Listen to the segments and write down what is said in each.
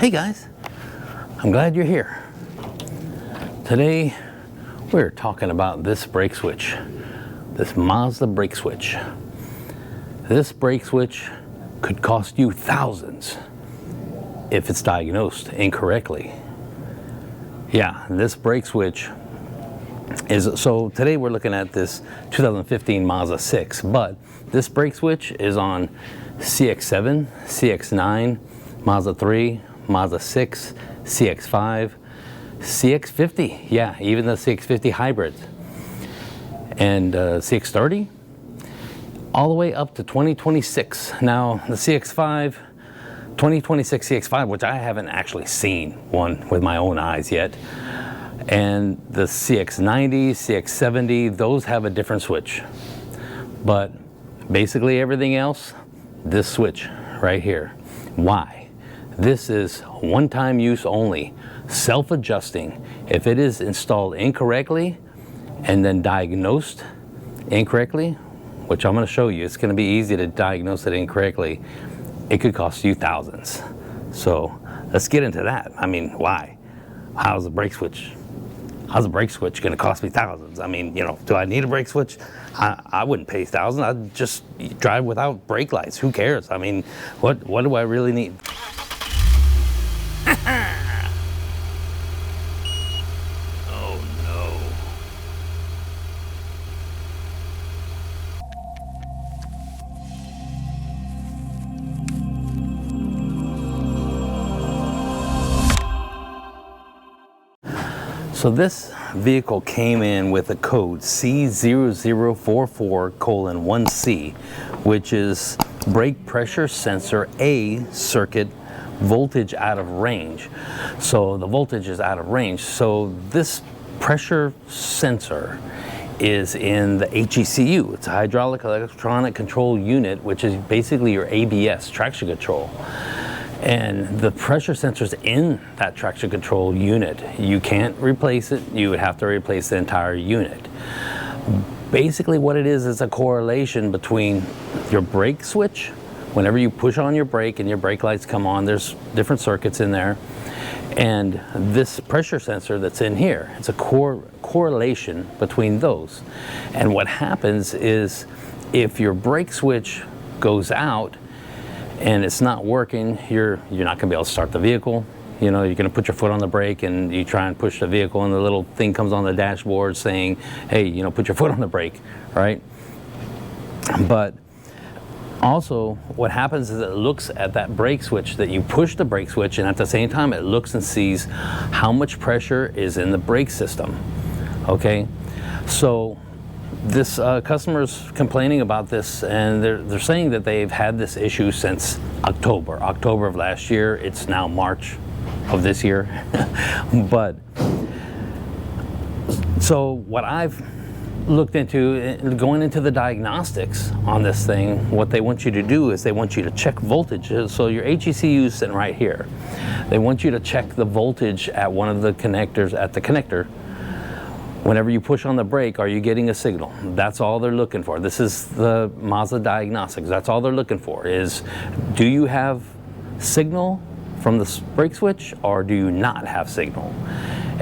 Hey guys, I'm glad you're here. Today we're talking about this brake switch, this Mazda brake switch. This brake switch could cost you thousands if it's diagnosed incorrectly. Yeah, this brake switch is, so today we're looking at this 2015 Mazda 6, but this brake switch is on CX-7, CX-9, Mazda 3, Mazda 6, CX-5, CX-50, yeah, even the CX-50 hybrid, and CX-30, all the way up to 2026. Now, the CX-5, 2026 CX-5, which I haven't actually seen one with my own eyes yet, and the CX-90, CX-70, those have a different switch. But basically everything else, this switch right here. Why? This is one-time use only, self-adjusting. If it is installed incorrectly and then diagnosed incorrectly, which I'm going to show you, it's going to be easy to diagnose it incorrectly, it could cost you thousands. So let's get into that. I mean, why? How's the brake switch going to cost me thousands? I mean, you know, do I need a brake switch? I wouldn't pay thousands. I'd just drive without brake lights. Who cares? I mean, what do I really need? Oh no. So this vehicle came in with a code C0044:1C, which is brake pressure sensor A circuit voltage out of range. So the voltage is out of range. So this pressure sensor is in the HECU. It's a hydraulic electronic control unit, which is basically your ABS, traction control. And the pressure sensor's in that traction control unit. You can't replace it. You would have to replace the entire unit. Basically what it is a correlation between your brake switch. Whenever you push on your brake and your brake lights come on, there's different circuits in there. And this pressure sensor that's in here, it's a correlation between those. And what happens is if your brake switch goes out and it's not working, you're not gonna be able to start the vehicle. You know, you're gonna put your foot on the brake and you try and push the vehicle and the little thing comes on the dashboard saying, hey, you know, put your foot on the brake, right? But also what happens is it looks at that brake switch that you push the brake switch, and at the same time it looks and sees how much pressure is in the brake system, okay? So this customer's complaining about this, and they're saying that they've had this issue since October of last year. It's now March of this year. But so what I've looked into, going into the diagnostics on this thing, what they want you to do is they want you to check voltage. So your HECU is sitting right here. They want you to check the voltage at one of the connectors, at the connector. Whenever you push on the brake, are you getting a signal? That's all they're looking for. This is the Mazda diagnostics. That's all they're looking for is, do you have signal from the brake switch or do you not have signal?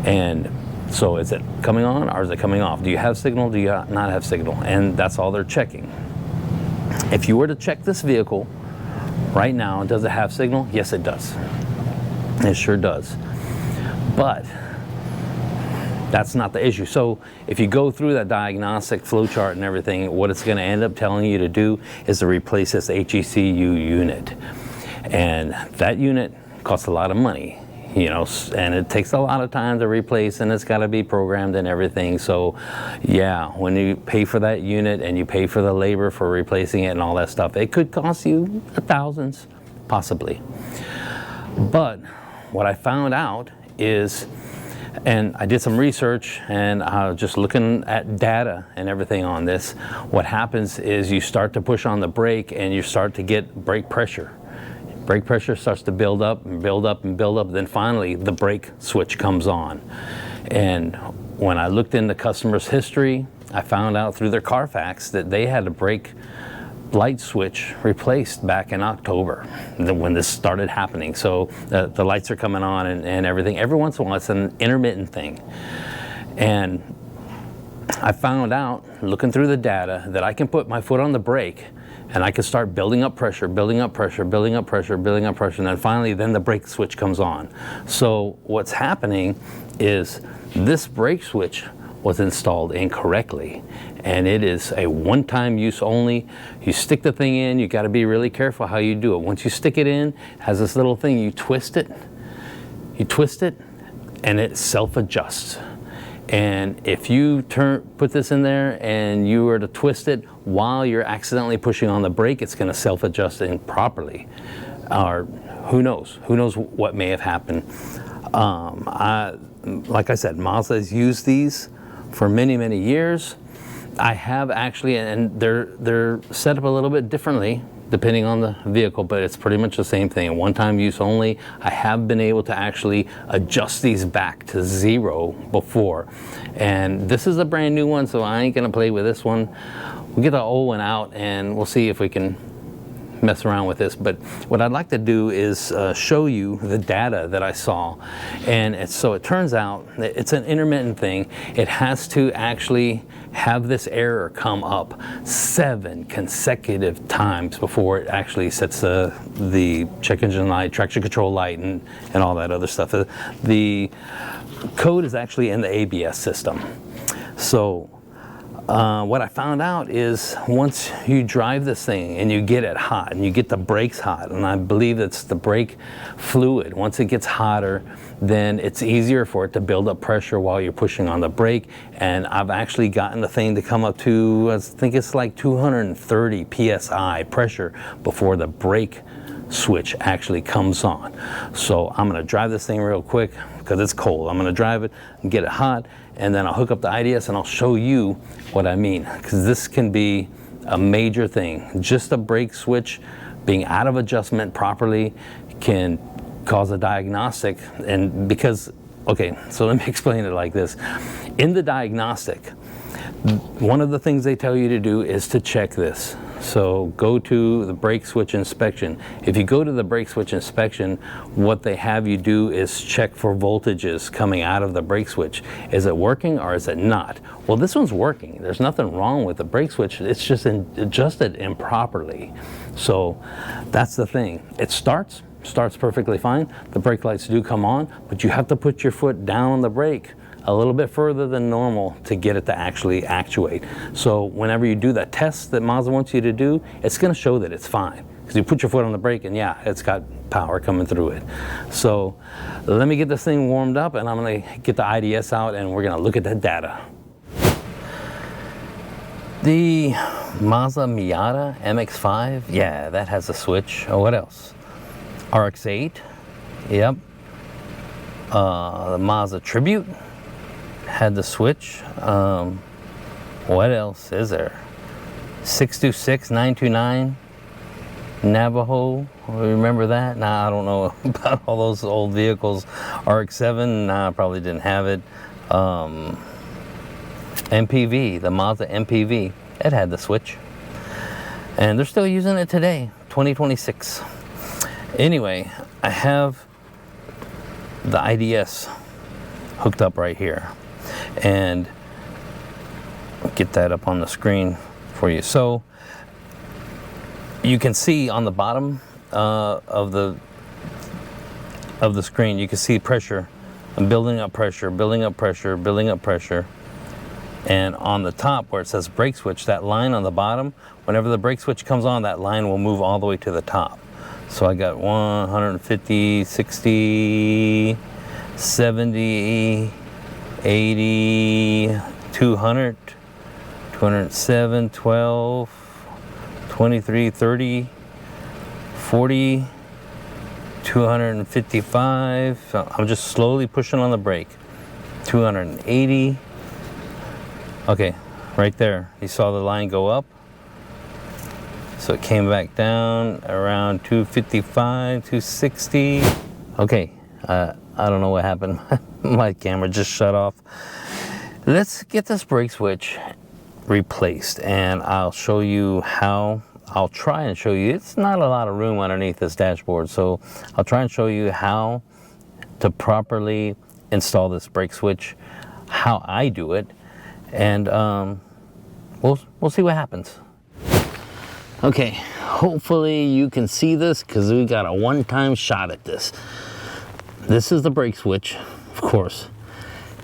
And so is it coming on or is it coming off? Do you have signal? Do you not have signal? And that's all they're checking. If you were to check this vehicle right now, does it have signal? Yes, it does. It sure does. But that's not the issue. So if you go through that diagnostic flow chart and everything, what it's going to end up telling you to do is to replace this HECU unit. And that unit costs a lot of money, you know, and it takes a lot of time to replace, and it's got to be programmed and everything. So yeah, when you pay for that unit and you pay for the labor for replacing it and all that stuff, it could cost you thousands, possibly. But what I found out is, and I did some research and I was just looking at data and everything on this. What happens is you start to push on the brake and you start to get brake pressure. Brake pressure starts to build up and build up and build up. Then finally the brake switch comes on. And when I looked in the customer's history, I found out through their Carfax that they had a brake light switch replaced back in October when this started happening. So the lights are coming on and everything. Every once in a while, it's an intermittent thing. And I found out, looking through the data, that I can put my foot on the brake and I can start building up pressure, building up pressure, building up pressure, building up pressure, and then finally, then the brake switch comes on. So what's happening is this brake switch was installed incorrectly, and it is a one-time use only. You stick the thing in, you got to be really careful how you do it. Once you stick it in, it has this little thing, you twist it, and it self-adjusts. And if you put this in there and you were to twist it while you're accidentally pushing on the brake, it's going to self-adjust improperly. Or who knows what may have happened. Like I said, Mazda has used these for many, many years. I have actually, and they're set up a little bit differently depending on the vehicle, but it's pretty much the same thing, one-time use only. I have been able to actually adjust these back to 0 before. And this is a brand new one, so I ain't gonna play with this one. We'll get the old one out and we'll see if we can mess around with this. But what I'd like to do is show you the data that I saw. And so it turns out that it's an intermittent thing. It has to actually have this error come up 7 consecutive times before it actually sets the check engine light, traction control light, and all that other stuff. The code is actually in the ABS system. So what I found out is once you drive this thing and you get it hot and you get the brakes hot, and I believe it's the brake fluid, once it gets hotter, then it's easier for it to build up pressure while you're pushing on the brake. And I've actually gotten the thing to come up to, I think it's like 230 PSI pressure before the brake switch actually comes on. So I'm going to drive this thing real quick because it's cold. I'm going to drive it and get it hot, and then I'll hook up the IDS and I'll show you what I mean, because this can be a major thing. Just a brake switch being out of adjustment properly can cause a diagnostic. And because, okay, so let me explain it like this. In the diagnostic, one of the things they tell you to do is to check this. So go to the brake switch inspection. If you go to the brake switch inspection, what they have you do is check for voltages coming out of the brake switch. Is it working or is it not? Well, this one's working. There's nothing wrong with the brake switch. It's just adjusted improperly. So that's the thing. It starts perfectly fine. The brake lights do come on, but you have to put your foot down on the brake a little bit further than normal to get it to actually actuate. So whenever you do that test that Mazda wants you to do, it's going to show that it's fine. Because you put your foot on the brake and yeah, it's got power coming through it. So let me get this thing warmed up and I'm going to get the IDS out and we're going to look at that data. The Mazda Miata MX-5, yeah, that has a switch. Oh, what else? RX-8, yep. The Mazda Tribute had the switch. What else is there? 626, 929, Navajo, remember that? Nah, I don't know about all those old vehicles. RX-7, nah, I probably didn't have it. MPV, the Mazda MPV, it had the switch. And they're still using it today, 2026. Anyway, I have the IDS hooked up right here. And I'll get that up on the screen for you. So you can see on the bottom of the screen, you can see pressure. I'm building up pressure, building up pressure, building up pressure. And on the top where it says brake switch, that line on the bottom, whenever the brake switch comes on, that line will move all the way to the top. So I got 150, 60, 70, 80, 200, 207, 12, 23, 30, 40, 255. So I'm just slowly pushing on the brake. 280. Okay, right there. You saw the line go up. So it came back down around 255, 260. Okay, I don't know what happened. My camera just shut off. Let's get this brake switch replaced and I'll show you how I'll try and show you. It's not a lot of room underneath this dashboard, so I'll try and show you how to properly install this brake switch, how I do it, and we'll see what happens. Okay, hopefully you can see this because we got a one-time shot at this. This is the brake switch, of course,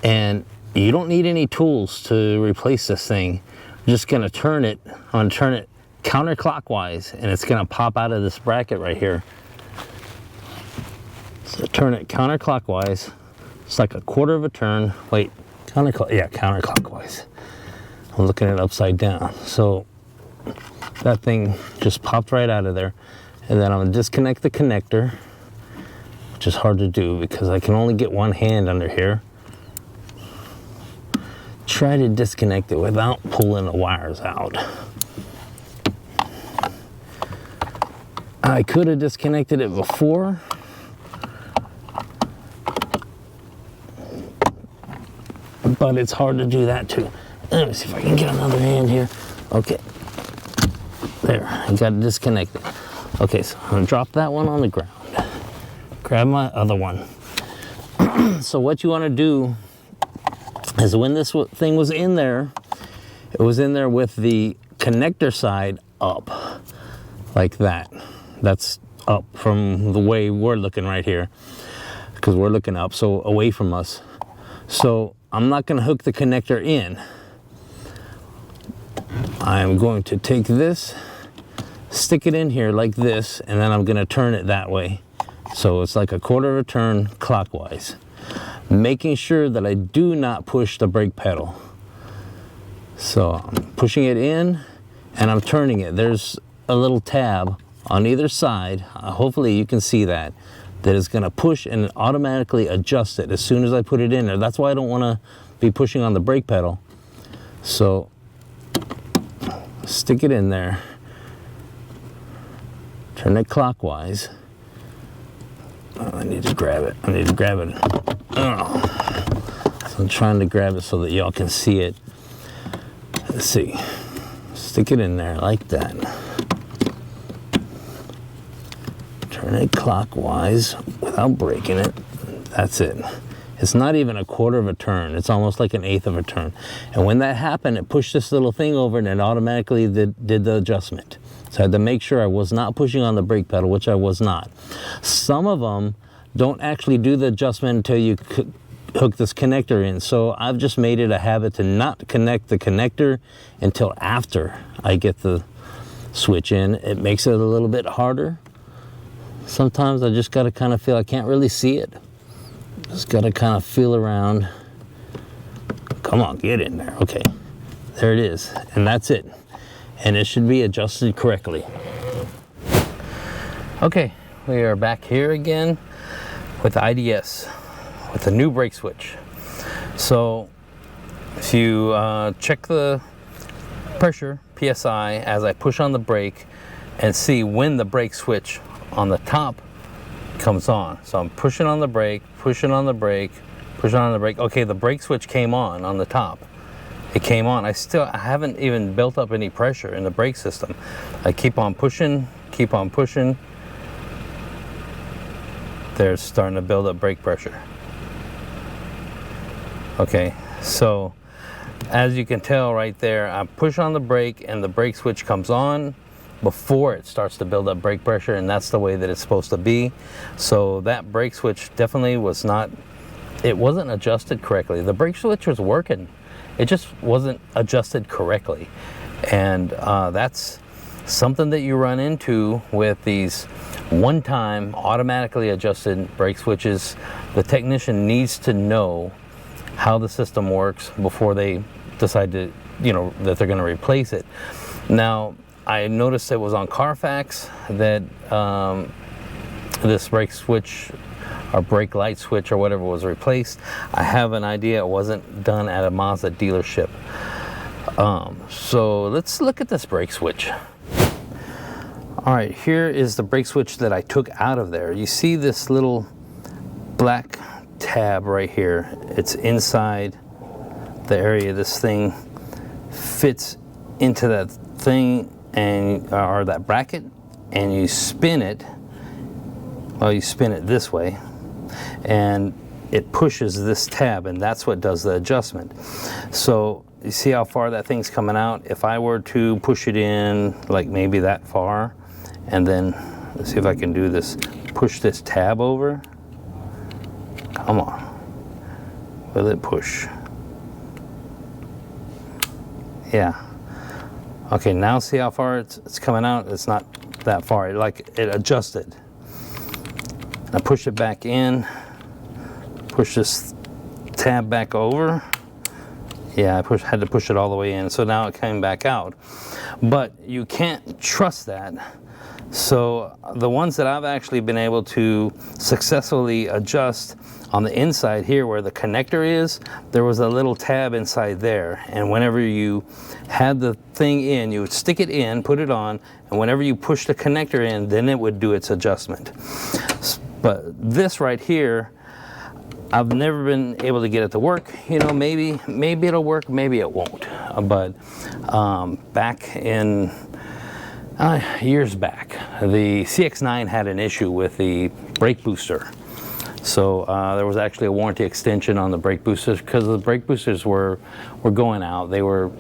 and you don't need any tools to replace this thing. I'm just gonna turn it. I'm gonna turn it counterclockwise, and it's gonna pop out of this bracket right here. So turn it counterclockwise. It's like a quarter of a turn. Wait, counterclockwise. I'm looking at it upside down. So that thing just popped right out of there. And then I'm gonna disconnect the connector, which is hard to do because I can only get one hand under here. Try to disconnect it without pulling the wires out. I could have disconnected it before, but it's hard to do that too. Let me see if I can get another hand here. Okay, there, I got it disconnected. Okay, so I'm gonna drop that one on the ground. Grab my other one. So what you wanna do is when this thing was in there, it was in there with the connector side up, like that. That's up from the way we're looking right here, because we're looking up, so away from us. So I'm not gonna hook the connector in. I'm going to take this, stick it in here like this, and then I'm gonna turn it that way. So it's like a quarter of a turn clockwise, making sure that I do not push the brake pedal. So I'm pushing it in and I'm turning it. There's a little tab on either side. Hopefully you can see that is gonna push and automatically adjust it as soon as I put it in there. That's why I don't wanna be pushing on the brake pedal. So stick it in there, turn it clockwise. Oh, I need to grab it. Oh. So I'm trying to grab it so that y'all can see it. Let's see. Stick it in there like that. Turn it clockwise without breaking it. That's it. It's not even a quarter of a turn. It's almost like an eighth of a turn. And when that happened, it pushed this little thing over and it automatically did the adjustment. So I had to make sure I was not pushing on the brake pedal, which I was not. Some of them don't actually do the adjustment until you hook this connector in. So I've just made it a habit to not connect the connector until after I get the switch in. It makes it a little bit harder. Sometimes I just gotta kind of feel, I can't really see it. Just gotta kind of feel around. Come on, get in there. Okay, there it is, and that's it. And it should be adjusted correctly. Okay, we are back here again with the IDS, with the new brake switch. So if you check the pressure, PSI, as I push on the brake and see when the brake switch on the top comes on. So I'm pushing on the brake, pushing on the brake, pushing on the brake. Okay, the brake switch came on the top. It came on. I haven't even built up any pressure in the brake system. I keep on pushing, keep on pushing. There's starting to build up brake pressure. Okay, so as you can tell right there, I push on the brake and the brake switch comes on before it starts to build up brake pressure, and that's the way that it's supposed to be. So that brake switch definitely was not, it wasn't adjusted correctly. The brake switch was working. It just wasn't adjusted correctly. And that's something that you run into with these one-time automatically adjusted brake switches. The technician needs to know how the system works before they decide to, that they're gonna replace it. Now, I noticed it was on Carfax that this brake switch or brake light switch or whatever was replaced. I have an idea it wasn't done at a Mazda dealership. So let's look at this brake switch. All right, here is the brake switch that I took out of there. You see this little black tab right here. It's inside the area this thing fits into that thing and or that bracket, and you spin it. Well, you spin it this way, and it pushes this tab, and that's what does the adjustment. So you see how far that thing's coming out? If I were to push it in like maybe that far, and then let's see if I can do this, push this tab over. Come on, will it push? Yeah. Okay, now see how far it's coming out? It's not that far, it adjusted. I push it back in, push this tab back over. Yeah, I had to push it all the way in, so now it came back out. But you can't trust that. So the ones that I've actually been able to successfully adjust on the inside here where the connector is, there was a little tab inside there, and whenever you had the thing in, you would stick it in, put it on, and whenever you push the connector in, then it would do its adjustment. But this right here, I've never been able to get it to work. You know, maybe it'll work, maybe it won't. But back in years back, the CX-9 had an issue with the brake booster. So there was actually a warranty extension on the brake boosters because the brake boosters were going out. They were,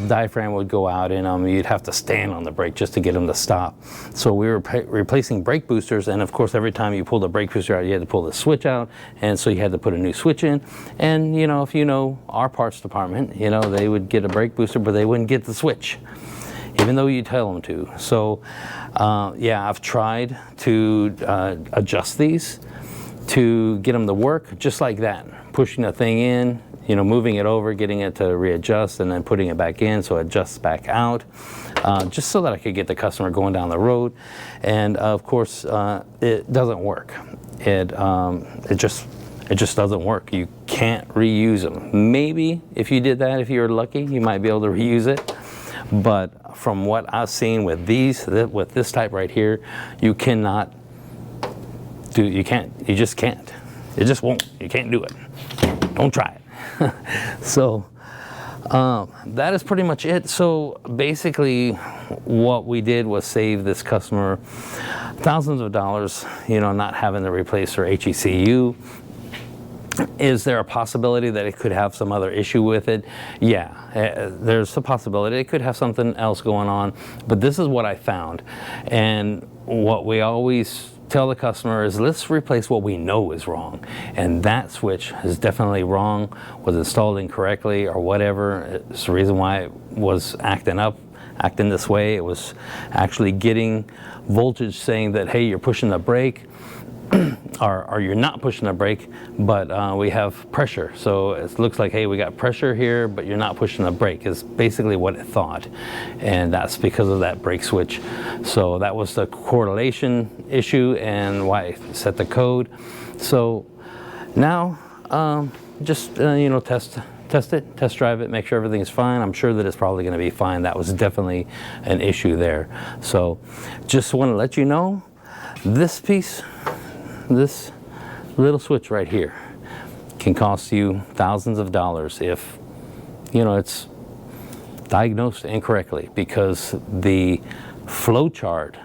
diaphragm would go out in them. You'd have to stand on the brake just to get them to stop. So we were replacing brake boosters, and of course every time you pulled the brake booster out, you had to pull the switch out, and so you had to put a new switch in. And you know, if you know our parts department, you know, they would get a brake booster, but they wouldn't get the switch, even though you tell them to. So yeah, I've tried to adjust these to get them to work just like that, pushing the thing in, you know, moving it over, getting it to readjust, and then putting it back in so it adjusts back out, just so that I could get the customer going down the road. And of course it doesn't work. It just doesn't work. You can't reuse them. Maybe if you did that, if you were lucky, you might be able to reuse it. But from what I've seen with these, with this type right here, you cannot do, you just can't. It just won't. You can't do it. Don't try it. So that is pretty much it. So basically what we did was save this customer thousands of dollars, you know, not having to replace her HECU. Is there a possibility that it could have some other issue with it? Yeah, there's a possibility. It could have something else going on, but this is what I found. And what we always tell the customer is, let's replace what we know is wrong. And that switch is definitely wrong, was installed incorrectly or whatever. It's the reason why it was acting this way. It was actually getting voltage saying that, hey, you're pushing the brake. or you're not pushing the brake, but we have pressure. So it looks like, hey, we got pressure here, but you're not pushing the brake, is basically what it thought. And that's because of that brake switch. So that was the correlation issue and why I set the code. So now just, you know, test it, test drive it, make sure everything's fine. I'm sure that it's probably going to be fine. That was definitely an issue there. So just want to let you know, this piece, this little switch right here can cost you thousands of dollars if, you know, it's diagnosed incorrectly, because the flow chart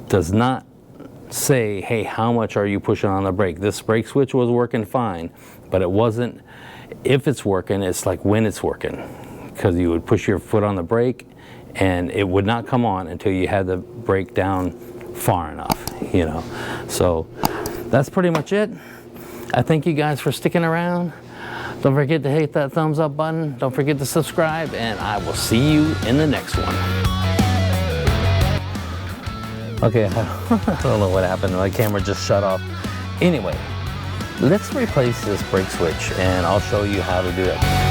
does not say, hey, how much are you pushing on the brake? This brake switch was working fine, but it wasn't if it's working, it's like when it's working, because you would push your foot on the brake and it would not come on until you had the brake down far enough, you know. So that's pretty much it. I thank you guys for sticking around. Don't forget to hit that thumbs up button. Don't forget to subscribe, and I will see you in the next one. Okay, I don't know what happened. My camera just shut off. Anyway, let's replace this brake switch, and I'll show you how to do it.